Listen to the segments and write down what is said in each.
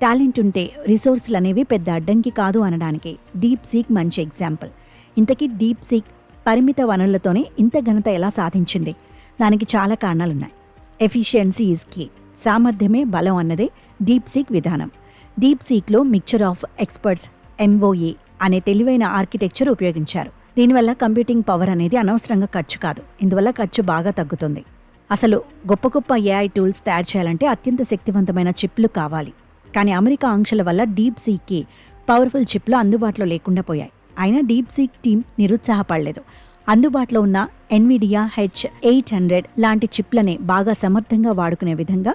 Talent ఉంటే రిసోర్స్లు అనేవి పెద్ద అడ్డంకి కాదు అనడానికి డీప్ సీక్ మంచి ఎగ్జాంపుల్. ఇంతకీ డీప్ సీక్ పరిమిత వనరులతోనే ఇంత ఘనత ఎలా సాధించింది? దానికి చాలా కారణాలున్నాయి. Efficiency is key. సామర్థ్యమే బలం అన్నదే డీప్ సీక్ విధానం. డీప్ సీక్లో మిక్చర్ ఆఫ్ ఎక్స్పర్ట్స్ ఎంఓఏ అనే తెలివైన ఆర్కిటెక్చర్ ఉపయోగించారు. దీనివల్ల కంప్యూటింగ్ పవర్ అనేది అనవసరంగా ఖర్చు కాదు. ఇందువల్ల ఖర్చు బాగా తగ్గుతుంది. అసలు గొప్ప గొప్ప ఏఐ టూల్స్ తయారు చేయాలంటే అత్యంత శక్తివంతమైన చిప్లు కావాలి. కానీ అమెరికా ఆంక్షల వల్ల డీప్ సీక్కి పవర్ఫుల్ చిప్లు అందుబాటులో లేకుండా పోయాయి. అయినా డీప్ సీక్ టీం నిరుత్సాహపడలేదు. అందుబాటులో ఉన్న ఎన్విడియా H800 లాంటి చిప్లనే బాగా సమర్థంగా వాడుకునే విధంగా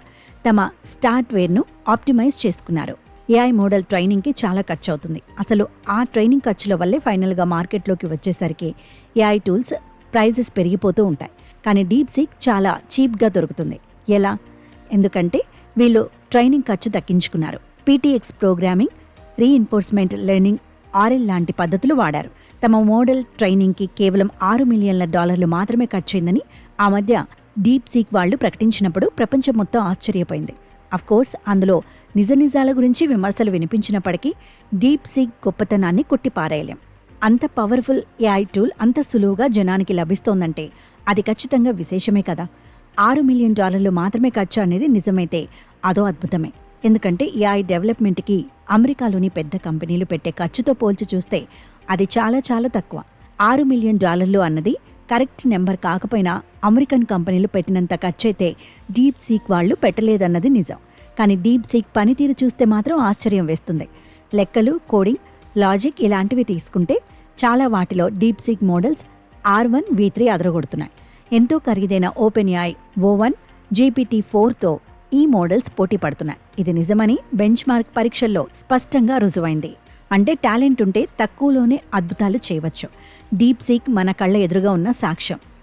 తమ సాఫ్ట్వేర్ను ఆప్టిమైజ్ చేసుకున్నారు. ఏఐ మోడల్ ట్రైనింగ్కి చాలా ఖర్చు అవుతుంది. అసలు ఆ ట్రైనింగ్ ఖర్చుల వల్లే ఫైనల్గా మార్కెట్లోకి వచ్చేసరికి ఏఐ టూల్స్ ప్రైజెస్ పెరిగిపోతూ ఉంటాయి. కానీ డీప్ సీక్ చాలా చీప్గా దొరుకుతుంది. ఎలా? ఎందుకంటే వీళ్ళు ట్రైనింగ్ ఖర్చు తగ్గించుకున్నారు. పీటీఎక్స్ ప్రోగ్రామింగ్, రీఇన్ఫోర్స్మెంట్ లెర్నింగ్, RL లాంటి పద్ధతులు వాడారు. తమ మోడల్ ట్రైనింగ్కి కేవలం $6 మిలియన్ల మాత్రమే ఖర్చయిందని ఆ మధ్య డీప్ సీక్ వాళ్ళు ప్రకటించినప్పుడు ప్రపంచం మొత్తం ఆశ్చర్యపోయింది. అఫ్కోర్స్ అందులో నిజాల గురించి విమర్శలు వినిపించినప్పటికీ డీప్ సీక్ గొప్పతనాన్ని కొట్టిపారేయలేం. అంత పవర్ఫుల్ ఏఐ టూల్ అంత సులువుగా జనానికి లభిస్తోందంటే అది ఖచ్చితంగా విశేషమే కదా. $6 మిలియన్ మాత్రమే ఖర్చు అనేది నిజమైతే అదో అద్భుతమే. ఎందుకంటే ఏఐ డెవలప్మెంట్కి అమెరికాలోని పెద్ద కంపెనీలు పెట్టే ఖర్చుతో పోల్చి చూస్తే అది చాలా చాలా తక్కువ. $6 మిలియన్ అన్నది కరెక్ట్ నెంబర్ కాకపోయినా అమెరికన్ కంపెనీలు పెట్టినంత ఖర్చయితే డీప్ సీక్ వాళ్ళు పెట్టలేదన్నది నిజం. కానీ డీప్ సీక్ పనితీరు చూస్తే మాత్రం ఆశ్చర్యం వేస్తుంది. లెక్కలు, కోడింగ్, లాజిక్ ఇలాంటివి తీసుకుంటే చాలా వాటిలో deep seek models R1, V3 అదరగొడుతున్నాయి. ఎంతో ఖరీదైన ఓపెన్ ఏఐ O1, GPT-4తో ఈ మోడల్స్ పోటీ పడుతున్నాయి. ఇది నిజమని బెంచ్ మార్క్ పరీక్షల్లో స్పష్టంగా రుజువైంది. అంటే టాలెంట్ ఉంటే తక్కువలోనే అద్భుతాలు చేయవచ్చు. డీప్ సీక్ మన కళ్ళ ఎదురుగా ఉన్న సాక్ష్యం.